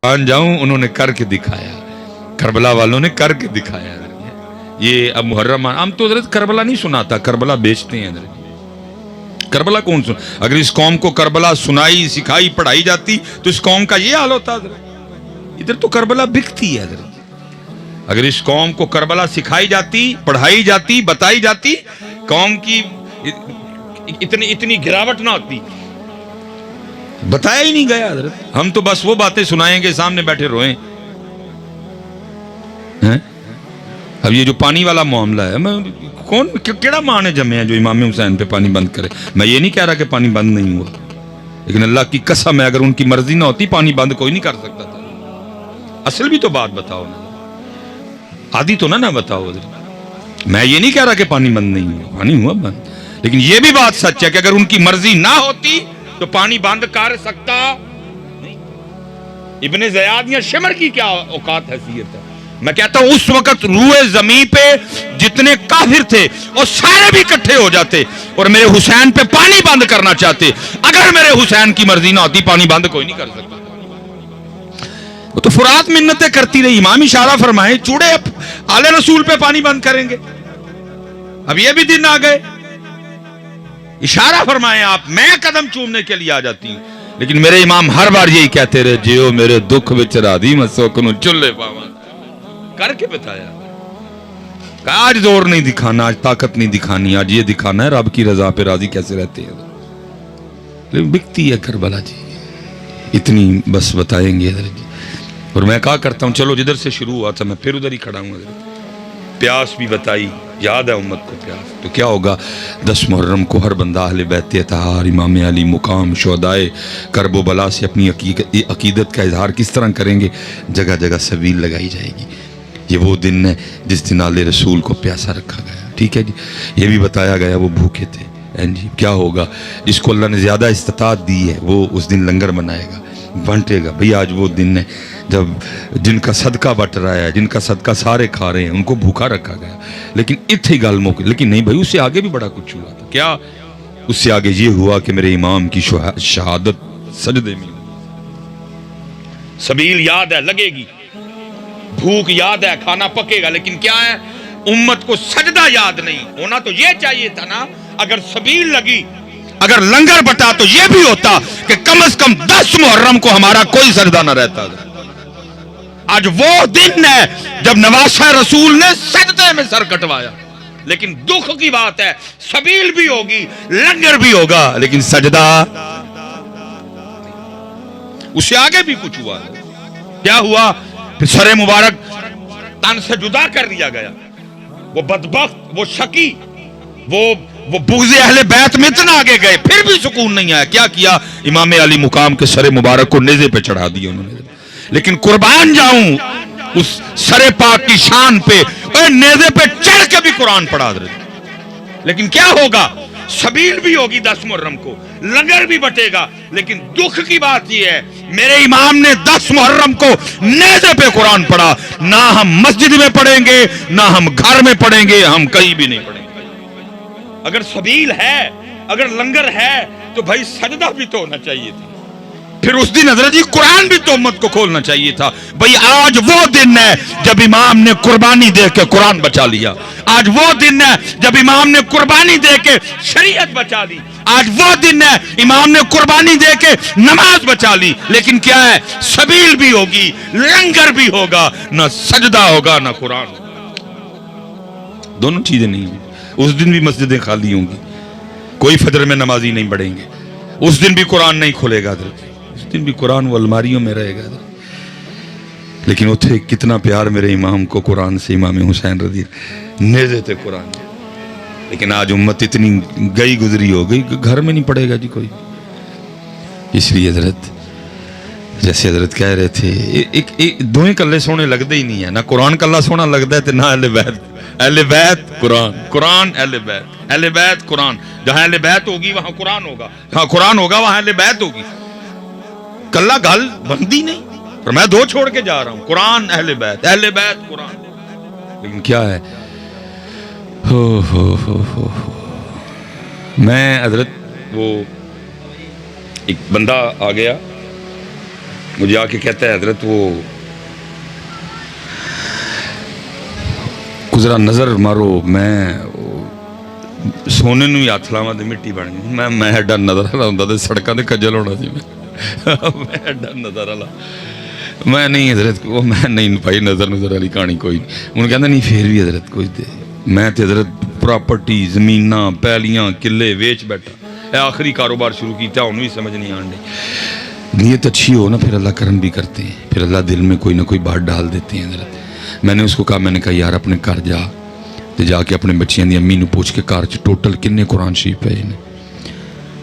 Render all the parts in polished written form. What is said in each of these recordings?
कुर्बान जाऊं, उन्होंने करके दिखाया, करबला वालों ने करके दिखाया। ये अब मुहर्रम, हम तो हजरत करबला नहीं सुनाता, करबला बेचते हैं हजरत। करबला कौन सुन, अगर इस कौम को करबला सुनाई, सिखाई, पढ़ाई जाती तो इस कौम का ये हाल होता हजरत। इधर तो करबला बिकती है हजरत। अगर इस कौम को करबला सिखाई जाती, पढ़ाई जाती, बताई जाती, कौम की इतनी गिरावट ना होती। बताया ही नहीं गया हजरत। हम तो बस वो बातें सुनाएंगे, सामने बैठे रोएं हैं। अब ये जो पानी वाला मामला है, मैं कौन केड़ा मां ने जमे है जो इमाम हुसैन पे पानी बंद करे। मैं ये नहीं कह रहा कि पानी बंद नहीं हुआ, लेकिन अल्लाह की कसम है, अगर उनकी मर्जी ना होती पानी बंद कोई नहीं कर सकता था। असल भी तो बात बताओ ना, आदि तो ना बताओ। मैं ये नहीं कह रहा कि पानी बंद नहीं हुआ, पानी हुआ बंद, लेकिन ये भी बात सच है कि अगर उनकी मर्जी ना होती तो पानी बंद कर सकता नहीं। इब्ने ज़ियाद या शिमर की क्या औकात हैसियत है। मैं कहता हूं उस वक्त रूए जमीन पे जितने काफिर थे वो सारे भी इकट्ठे हो जाते और मेरे हुसैन पे पानी बंद करना चाहते। अगर मेरे हुसैन की मर्जी ना होती पानी बंद कोई नहीं कर सकता। वो तो फुरात मिन्नतें करती रही। इमाम इशारा फरमाए, चूड़े आले रसूल पे पानी बंद करेंगे। अब ये भी दिन आ गए, इशारा फरमाए आप, मैं कदम चूमने के लिए आ जाती हूं, लेकिन मेरे इमाम हर बार यही कहते रहे, जियो मेरे दुख विच राधी मसोकनु चुल्ले पावा। करके बताया, आज जोर नहीं दिखाना, आज ताकत नहीं दिखानी, आज ये दिखाना है रब की रजा पे राजी कैसे रहते हैं। लेकिन बिकती है करबला जी, इतनी बस बताएंगे जी। और मैं कहा करता हूं, चलो जिधर से शुरू हुआ था मैं फिर उधर ही खड़ा हूं। प्यास भी बताई, याद है उम्मत को प्यास, तो क्या होगा 10 मुहर्रम को हर बंदा अहले बैत अतहार, इमाम अली मुकाम, शोहदाए करबो बला से अपनी अकीदत का इजहार किस तरह करेंगे। जगह जगह सबील लगाई जाएगी। ये वो दिन है जिस दिन आले रसूल को प्यासा रखा गया। ठीक है जी, ये भी बताया गया वो भूखे थे। जी क्या होगा, जिसको अल्लाह ने ज़्यादा इस्तात दी है वो उस दिन लंगर बनाएगा, बांटेगा। भाई आज वो दिन है जब जिनका सदका बट रहा है, जिनका सदका सारे खा रहे हैं, उनको भूखा रखा गया। लेकिन इतनी गल मौके, लेकिन नहीं भाई, उससे आगे भी बड़ा कुछ हुआ था। क्या? उससे आगे ये हुआ कि मेरे इमाम की शहादत सजदे में। सबील याद है, लगेगी, भूख याद है, खाना पकेगा, लेकिन क्या है, उम्मत को सजदा याद नहीं। होना तो ये चाहिए था ना, अगर सबील लगी, अगर लंगर बटा तो ये भी होता कि कम से कम 10 मुहर्रम को हमारा कोई सजदा न रहता। आज वो दिन है जब नवासा रसूल ने सजदे में सर कटवाया। लेकिन दुख की बात है, सबील भी होगी, लंगर भी होगा, लेकिन सजदा। उससे आगे भी कुछ हुआ। क्या हुआ? फिर सरे मुबारक तन से जुदा कर दिया गया। वो बदबख्त, वो शकी, वो बुग़्ज़ अहले बैत में इतना आगे गए, फिर भी सुकून नहीं आया। क्या किया? इमाम अली मुकाम के सरे मुबारक को नेज़े पे चढ़ा दिया उन्होंने। लेकिन कुर्बान जाऊं उस सरे पाक की शान पे, नेज़े पे चढ़ के भी कुरान पढ़ा दे। लेकिन क्या होगा? सबील भी होगी 10 मुहर्रम को, लंगर भी बटेगा। लेकिन दुख की बात यह है, मेरे इमाम ने 10 मुहर्रम को नेज़े पे कुरान पढ़ा। ना हम मस्जिद में पढ़ेंगे, ना हम घर में पढ़ेंगे, हम कहीं भी नहीं पढ़ेंगे। अगर सबील है, अगर लंगर है, तो भाई सजदा भी तो होना चाहिए था। फिर उस दिन हजरत जी कुरान भी तो उम्मत को खोलना चाहिए था। भाई आज वो दिन है जब इमाम ने कुर्बानी दे के कुरान बचा लिया। आज वो दिन है जब इमाम ने कुर्बानी दे के शरीयत बचा ली। आज वो दिन है इमाम ने कुर्बानी दे के नमाज बचा ली। लेकिन क्या है, सबील भी होगी, लंगर भी होगा, ना सजदा होगा, ना कुरान होगा। दोनों चीजें नहीं होंगी। उस दिन भी मस्जिदें खाली होंगी, कोई फजर में नमाजी नहीं पढ़ेंगे। उस दिन भी कुरान नहीं खुलेगा, उस दिन भी कुरान वो अलमारियों में रहेगा। लेकिन उठे कितना प्यार मेरे इमाम को कुरान से, इमाम हुसैन रज़ी नेज़े थे कुरान। लेकिन आज उम्मत इतनी गई गुजरी हो गई, घर में नहीं पढ़ेगा जी कोई। इसलिए हजरत, जैसे हजरत कह रहे थे, एक दोवें कल्ले सोने लगते ही नहीं है। ना कुरान कल्ला सोना लगता है, ना अहले बैत। अहले बैत कुरान, कुरान अहले बैत, अहले बैत कुरान। जहां अहले बैत होगी वहां कुरान होगा, जहां कुरान होगा वहां अहले बैत होगी। कल्ला गल बनती नहीं। पर मैं दो छोड़ के जा रहा हूं, कुरान अहले बैत कुरान। लेकिन क्या है, हो। मैं हजरत, वो एक बंदा आ गया, मुझे आके कहता है हजरत वो जरा नज़र मारो, मैं सोने नूं ही हथ लावां ते मिट्टी बन गई। मैं एडा नज़र वाला हुंदा ते सड़कां ते खज्जल होना सी मैं एडा नज़र वाला मैं नहीं हजरत वो मैं नहीं भाई नज़र नज़र वाली कहानी कोई नहीं। उन्होंने कहता नहीं फिर भी हजरत कुछ दे, मैं तो हजरत प्रॉपर्टी जमीना पैलियां किले वेच बैठा, आखिरी कारोबार शुरू किया, उन्हें भी समझ नहीं आने। नीयत अच्छी हो ना फिर अल्लाह करम भी करते हैं, फिर अल्लाह दिल में कोई ना कोई बात डाल देते हैं हजरत। मैंने उसको कहा, मैंने कहा यार अपने घर जा तो जाके अपने बच्चियों की अम्मी पूछ के घर च टोटल किन्ने कुरान शरीफ पे ने।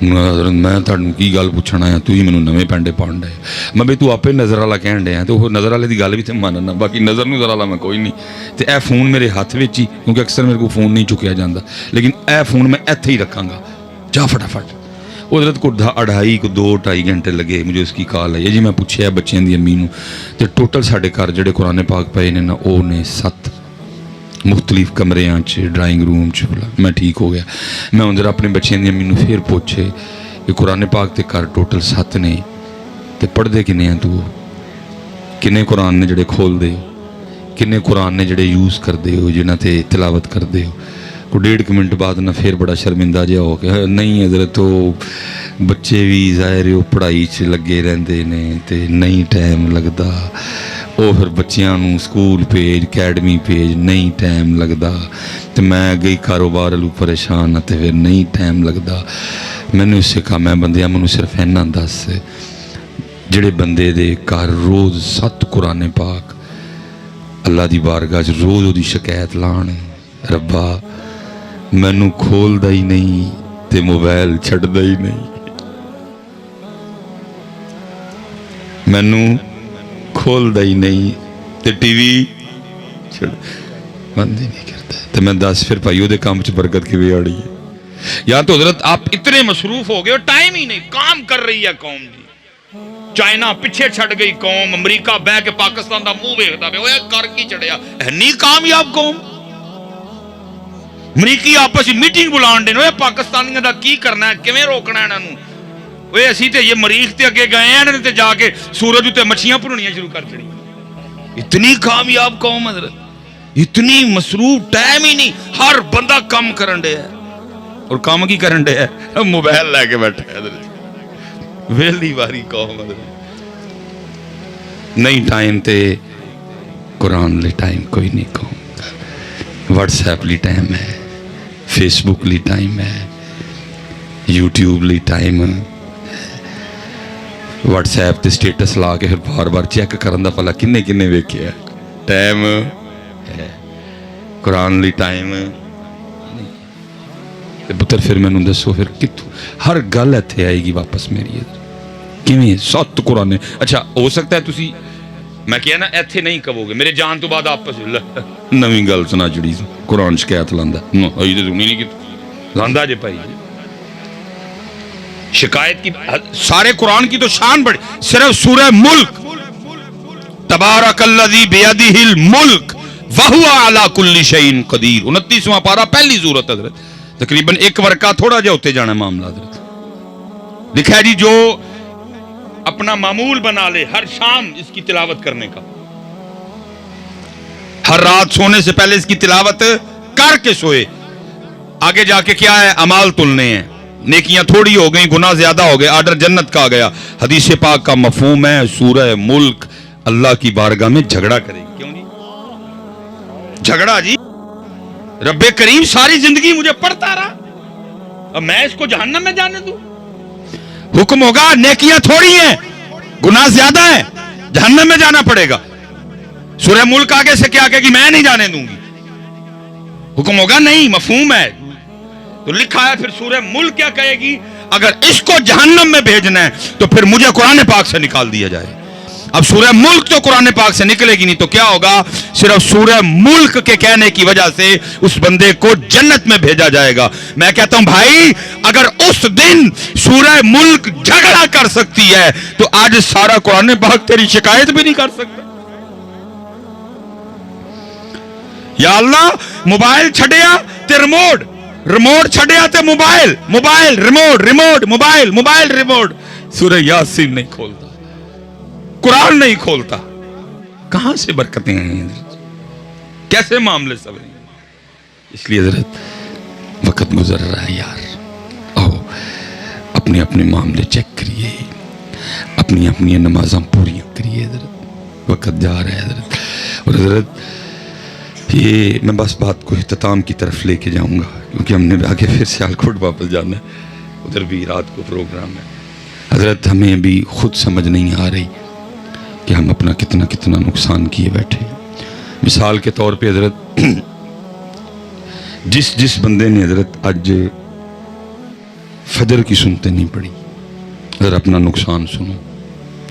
मैं तुहानू की गल पुछण आया, तू ही मैनू नवे पैंडे पाउण डे। मैं बई तू आपे नज़र वाला कहण डे तो वो नज़र वाले की गल भी तो मानना, बाकी नज़र नूं वाला मैं कोई नहीं। तो यह फोन मेरे हाथ में ही, क्योंकि अक्सर मेरे को फोन नहीं चुकया जाता, लेकिन यह फोन मैं इत्थे ही रखांगा। जा फटाफट। उधर को 2.5 घंटे लगे, मुझे उसकी कॉल आई जी। मैं पूछया बच्चों की अम्मी नूं ते टोटल साडे घर जिहड़े कुरान पाक पे ने ना वो ने 7 मुख्तलिफ कमरियां च ड्राइंग रूम च। मैं ठीक हो गया। मैं उधर अपने बच्चों की अम्मी नूं फिर पूछे कि कुरान पाक ते घर टोटल 7 ने ते पढ़दे किन्ने हैं तू, किन्ने कुरान ने जिहड़े खोलदे हो, किन्ने कुरान ने जिहड़े यूज़ करदे हो, जिन्हां ते तिलावत करदे हो। को 1.5 मिनट बाद ना फिर बड़ा शर्मिंदा जिहा हो गया, नहीं हजरत तो बच्चे भी ज़ाहिर हो पढ़ाई च लगे रहंदे ने ते नहीं टाइम लगदा, वो फिर बच्चियां नूं स्कूल भेज अकैडमी भेज नहीं टाइम लगदा, तो मैं गई कारोबार वालू परेशान तो फिर नहीं टाइम लगदा। मैंने उससे कहा मैं बंदिया मैनू सिर्फ इन्ना दस जिहड़े बंदे दे घर रोज़ 7 कुरान पाक अल्लाह दी बारगाह च रोज़ उहदी शिकायत लाण, रब्बा मैनू खोलदा ही नहीं ते मोबाइल छड्डदा ही नहीं, मैनू खोलदा ही नहीं ते टीवी बंद ही नहीं करता। तो मैं दस फिर भाई वो काम च बरकत किवें आड़ी है? या तो हजरत आप इतने मसरूफ हो गए हो, टाइम ही नहीं, काम कर रही है कौम जी। चाइना पिछे छड़ गई कौम, अमरीका बह के पाकिस्तान का मुंह वेखदा पे, ओए कर की चढ़िया इन्नी कामयाब कौम। अमरीकी आपस में मीटिंग बुलाण दे, ओए पाकिस्तानियों का की करना है, किवें रोकना है इन्हां नूं। ओए असीं ते ये मरीख ते अगे गए हैं ते जाके सूरज उत्ते मच्छियां भुननियां शुरू कर छड़ी। इतनी कामयाब कौम हजरत, इतनी मसरूफ, टाइम ही नहीं, हर बंदा काम करन डे है। और काम की करन डे है? मोबाइल लैके बैठा है वेली वारी कौम हजरत। नहीं टाइम ते कुरान ले टाइम कोई नहीं कौम, व्हाट्सएप ली टाइम है, फेसबुक ली टाइम है, यूट्यूब ली टाइम, व्हाट्सएप ते स्टेटस ला के फिर बार बार चेक करन दा भला किन्ने किन्ने वेखिया टाइम है, कुरान ली टाइम। पुत्र फिर मैनू दसो फिर कितों हर गल इत्थे आएगी वापस मेरी किवें 7 कुरान। अच्छा हो सकता है तुसी मैं क्या ना इत्थे नहीं कहोगे, मेरे जान तो बाद आपस नवी गल सुना जुड़ी कुरान शिकायत लांदा अजी तो सुनी नहीं कि लांदा जे भाई शिकायत की। सारे कुरान की तो शान बड़ी, सिर्फ सूरह मुल्क तबारकल्लज़ी बियदिहिल मुल्क वहुवा अला कुल्ली शैइन कदीर 29वां पारा पहली सूरत हजरत, तकरीबन 1 वर्का थोड़ा जा उत्ते जाना मामला हजरत। लिखा है जी जो अपना मामूल बना ले हर शाम इसकी तिलावत करने का, हर रात सोने से पहले इसकी तिलावत करके सोए, आगे जाके क्या है अमाल तुलने हैं, नेकियां थोड़ी हो गई गुनाह ज्यादा हो गए, आर्डर जन्नत का आ गया। हदीस पाक का मफहूम है सूरह मुल्क अल्लाह की बारगाह में झगड़ा करेगी। क्यों जी झगड़ा जी? रब्बे करीम सारी जिंदगी मुझे पढ़ता रहा, अब मैं इसको जहन्नम में जाने दूं? हुक्म होगा नेकियां थोड़ी हैं गुनाह ज्यादा है, जहन्नम में जाना पड़ेगा। सूरह मुल्क आगे से क्या कहेगी? मैं नहीं जाने दूंगी। हुक्म होगा नहीं, मफहूम है तो लिखा है। फिर सूरह मुल्क क्या कहेगी? अगर इसको जहन्नम में भेजना है तो फिर मुझे कुरान पाक से निकाल दिया जाए। अब सूरह मुल्क तो कुरान पाक से निकलेगी नहीं तो क्या होगा? सिर्फ सूरह मुल्क के कहने की वजह से उस बंदे को जन्नत में भेजा जाएगा। मैं कहता हूं भाई अगर उस दिन सूरह मुल्क झगड़ा कर सकती है तो आज सारा कुरान पाक तेरी शिकायत भी नहीं कर सकता। या अल्लाह मोबाइल छड़िया ते रिमोट, रिमोट छड़िया ते mobile, mobile remote, remote mobile, mobile remote. सूरह यासीन नहीं खोलता, कुरान नहीं खोलता, कहां से बरकतें हैं, कैसे मामले सब हैं। इसलिए हजरत वक्त गुजर रहा है यार, आओ अपने अपने मामले चेक करिए, अपनी अपनी नमाज़ां पूरी करिए हजरत, वक्त जा रहा है हजरत। और हजरत ये मैं बस बात को इख्तिताम की तरफ लेके जाऊंगा, क्योंकि हमने आगे फिर सियालकोट वापस जाना है, उधर भी रात को प्रोग्राम है। हजरत हमें भी खुद समझ नहीं आ रही कि हम अपना कितना कितना नुकसान किए बैठे हैं। मिसाल के तौर पे हजरत जिस बंदे ने हजरत आज फजर की सुनते नहीं पड़ी, अगर अपना नुकसान सुनो,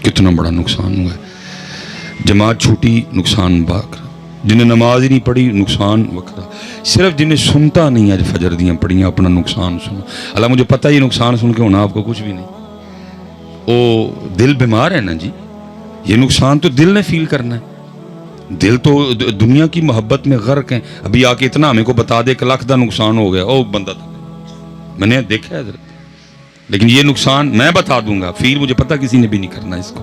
कितना बड़ा नुकसान हुआ है। जमात छूटी, नुकसान बाकरा, जिन्हें नमाज ही नहीं पढ़ी नुकसान वखरा, सिर्फ जिन्हें सुनता नहीं आज फजर दियाँ पढ़ियाँ अपना नुकसान सुनो। अल्लाह मुझे पता ही नुकसान सुन के होना आपको कुछ भी नहीं, वो दिल बीमार है ना जी, ये नुकसान तो दिल ने फील करना है, दिल तो दुनिया की मोहब्बत में गर्क है। अभी आके इतना हमें को बता दे 1 लाख का नुकसान हो गया, ओ बंदा था मैंने देखा है हजरत, लेकिन ये नुकसान मैं बता दूंगा, फील मुझे पता किसी ने भी नहीं करना इसको।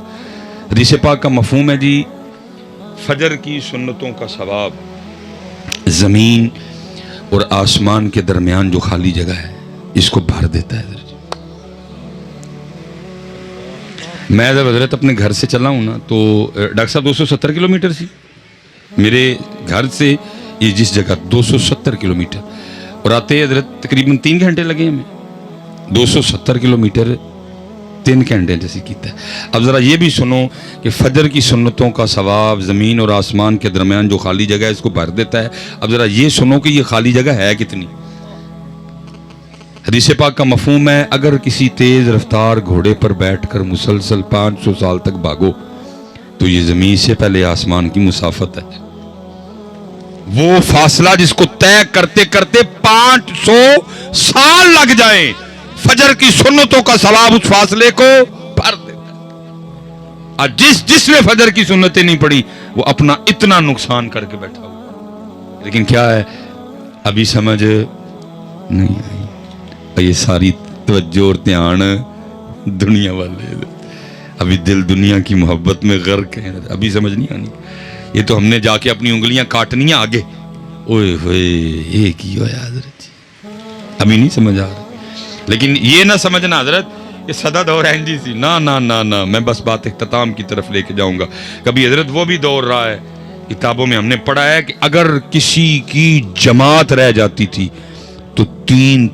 हदीस पाक का मफहूम है जी, फजर की सुन्नतों का सवाब जमीन और आसमान के दरमियान जो खाली जगह है इसको भर देता है। मैं जब हजरत अपने घर से चला हूँ ना, तो डॉक्टर साहब 270 किलोमीटर सी मेरे घर से ये जिस जगह 270 किलोमीटर, और आते हजरत तकरीबन 3 घंटे लगे हमें। 270 किलोमीटर 3 घंटे जैसे कीता है। अब ज़रा ये भी सुनो कि फजर की सुन्नतों का सवाब ज़मीन और आसमान के दरमियान जो खाली जगह है इसको भर देता है। अब ज़रा ये सुनो कि ये खाली जगह है कितनी। हदीस पाक का मफहूम है, अगर किसी तेज रफ्तार घोड़े पर बैठकर मुसलसल 500 साल तक भागो तो ये ज़मीन से पहले आसमान की मुसाफत है। वो फासला जिसको तय करते करते 500 साल लग जाए, फजर की सुन्नतों का सवाब उस फासले को भर देता है। और जिसने फजर की सुन्नतें नहीं पढ़ी वो अपना इतना नुकसान करके बैठा हुआ। लेकिन क्या है, अभी समझ नहीं आई। ये सारी तवज्जो और ध्यान दुनिया वाले, अभी दिल दुनिया की मोहब्बत में गर्क है, अभी समझ नहीं आनी। ये तो हमने जाके अपनी उंगलियां काटनी आगे, ओए होए ये की हो हजरत, अभी नहीं समझ आ रहा। लेकिन ये ना समझना हजरत ये सदा दौर एनजी सी, ना ना ना ना, मैं बस बात इख्तिताम की तरफ लेके जाऊंगा। कभी हजरत वो भी दौर रहा है, किताबों में हमने पढ़ा है कि अगर किसी की जमात रह जाती थी तो 3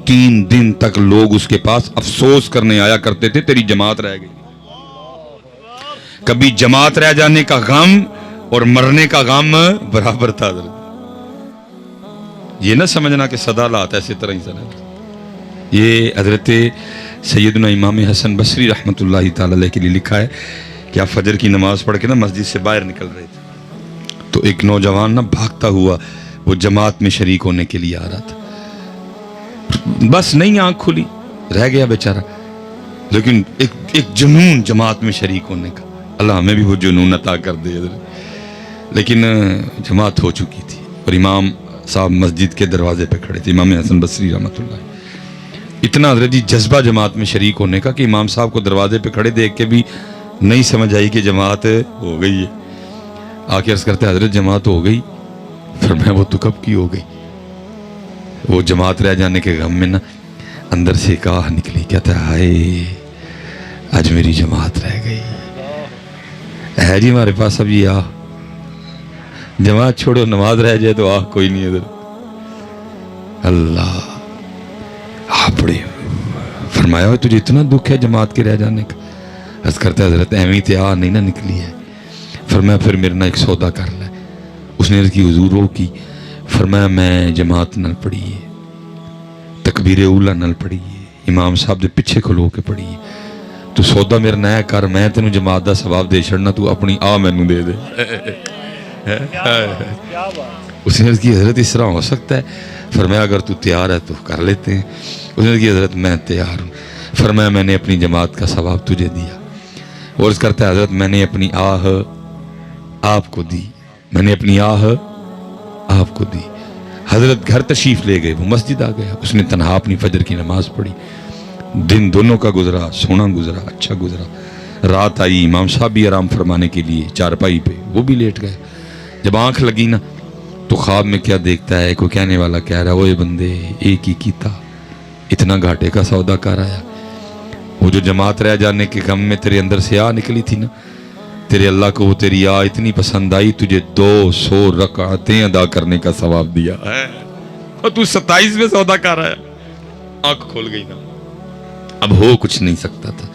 दिन तक लोग उसके पास अफसोस करने आया करते थे, तेरी जमात रह गई। कभी जमात रह जाने का गम और मरने का गम बराबर था। ये ना समझना कि सदा लात ऐसे तरह ही सदा। ये हजरत सैयदना इमाम हसन बसरी रहमतुल्लाहि ताला अलैह के लिए लिखा है कि आप फजर की नमाज पढ़ के ना मस्जिद से बाहर निकल रहे थे, तो एक नौजवान ना भागता हुआ वो जमात में शरीक होने के लिए आ रहा था। बस नहीं आंख खुली, रह गया बेचारा। लेकिन एक जुनून जमात में शरीक होने का, अल्लाह हमें भी वो जुनून अता कर दे। लेकिन जमात हो चुकी थी और इमाम साहब मस्जिद के दरवाजे पे खड़े थे, इमाम हसन बसरी रहमतुल्लाह। इतना हजरत जी जज्बा जमात में शरीक होने का कि इमाम साहब को दरवाजे पे खड़े देख के भी नहीं समझ आई कि जमात हो गई है। आके अर्ज करते हजरत जमात हो गई। फिर मैं वो तो कब की हो गई। वो जमात रह जाने के गम में ना अंदर से एक आह निकली, कहता है हाय आज मेरी जमात रह गई है जी हमारे पास। अब ये आह, जमात छोड़ो नमाज रह जाए तो आह कोई नहीं है। अल्लाह बड़े फरमाया तुझे इतना दुख है जमात के रह जाने का। अर्ज करते हजरत एवं ते आह नहीं ना निकली है। फरमाया फिर मेरे ना एक सौदा कर ले। उसने अर्ज की हुजूर वो की। फरमाया मैं जमात नल पढ़ी है, तकबीर उला नल पढ़ी है, इमाम साहब के पिछे खलो के पढ़ी है। तू सौदा मेरे नाया कर, मैं तेन जमात का सवाब दे छड़ना, तू अपनी आ मैनू दे दे। उसने अर्ज की हजरत इस तरह हो सकता है? फरमाया अगर तू तैयार है तो कर लेते हैं। उसने अर्ज की हजरत मैं तैयार हूँ। फरमाया मैंने अपनी जमात का सवाब तुझे दिया। और अर्ज करता है हजरत मैंने अपनी आह आपको दी, मैंने अपनी आह आपको दी। हजरत घर तशरीफ ले गए, वो मस्जिद आ गया। उसने तन्हा अपनी फजर की नमाज पढ़ी। दिन दोनों का गुजरा, सोना गुजरा, अच्छा गुजरा। رات آئی، امام صاحب بھی آرام فرمانے کے لیے چارپائی پہ، وہ بھی لیٹ گئے. جب آنکھ لگی نا تو خواب میں کیا دیکھتا ہے، کوئی کہنے والا کہہ رہا ہے، اوے بندے ایک ہی کیتا، اتنا گھاٹے کا سودا کر آیا. وہ جو جماعت رہ جانے کے غم میں تیرے اندر سے آ نکلی تھی نا، تیرے اللہ کو وہ تیری آ اتنی پسند آئی، تجھے 200 رکعتیں ادا کرنے کا ثواب دیا ہے، اور تو 27 میں سودا کر آیا. آنکھ کھول گئی نا، اب ہو کچھ نہیں سکتا تھا.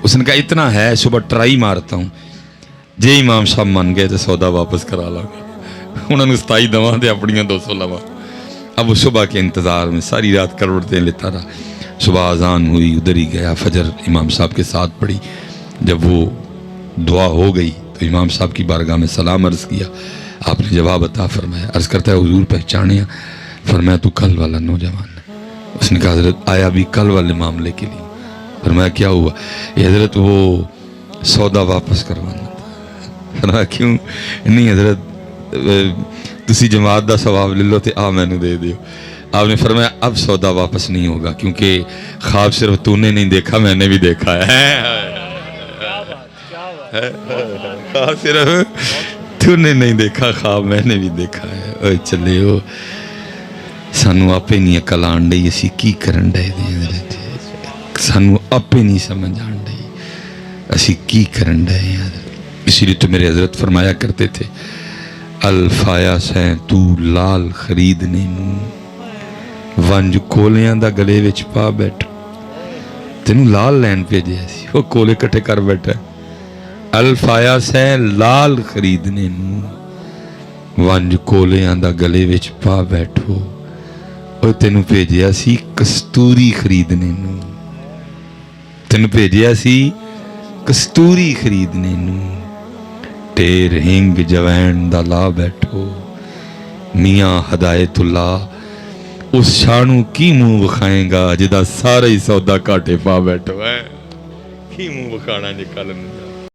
اس نے کہا اتنا ہے، صبح ٹرائی مارتا ہوں، جے امام صاحب من گئے تو سودا واپس کرا لاں گا. انہوں نے 27 دواں دے اپنیاں 200 لواں. اب وہ صبح کے انتظار میں ساری رات کروڑتے لیتا رہا. صبح اذان ہوئی، ادھر ہی گیا، فجر امام صاحب کے ساتھ پڑھی. جب وہ دعا ہو گئی تو امام صاحب کی بارگاہ میں سلام عرض کیا. آپ نے جواب عطا فرمایا. عرض کرتا ہے حضور پہچانے؟ فرمایا تو کل والا نوجوان ہے. اس نے کہا حضرت آیا بھی کل والے معاملے کے لیے. فرمایا کیا ہوا؟ یہ حضرت وہ سودا واپس کروانا تھا. فرمایا کیوں؟ نہیں حضرت تسی جماعت دا ثواب لے لو تے آ میں نے دے دیو. آپ نے فرمایا اب سودا واپس نہیں ہوگا، کیونکہ خواب صرف تو نے نہیں دیکھا، میں نے بھی دیکھا ہے. خواب صرف تو نے نہیں دیکھا، خواب میں نے بھی دیکھا ہے. اوے چلے ہو، سانو آپے نہیں عقل آن ڈئی، اسی کی کرن ڈے دیں، سانو آپے نہیں سمجھ آن ڈئی، اسی کی کرن ڈے. اسی لیے تو میرے حضرت فرمایا کرتے تھے، الفایا سیں تو لال خریدنے نو، ونج کولیاں دا گلے وچ پا بیٹھ. تینوں لال لین بھیجیا سی، وہ کولے کٹھے کر بیٹھا. الفایا سیں لال خریدنے نو، ونج کولیاں دا گلے وچ پا بیٹھو. اور تینوں بھیجیا سی کستوری خریدنے نو، تینوں بھیجیا سی کستوری خریدنے نو. ٹیر ہنگ جوین دا لا بیٹھو. میاں ہدایت اللہ اس شانو کی منہ بکھائیں گا جدا سارا ہی سودا کاٹے پا بیٹھو ہے. کی منہ بکھانا نکالن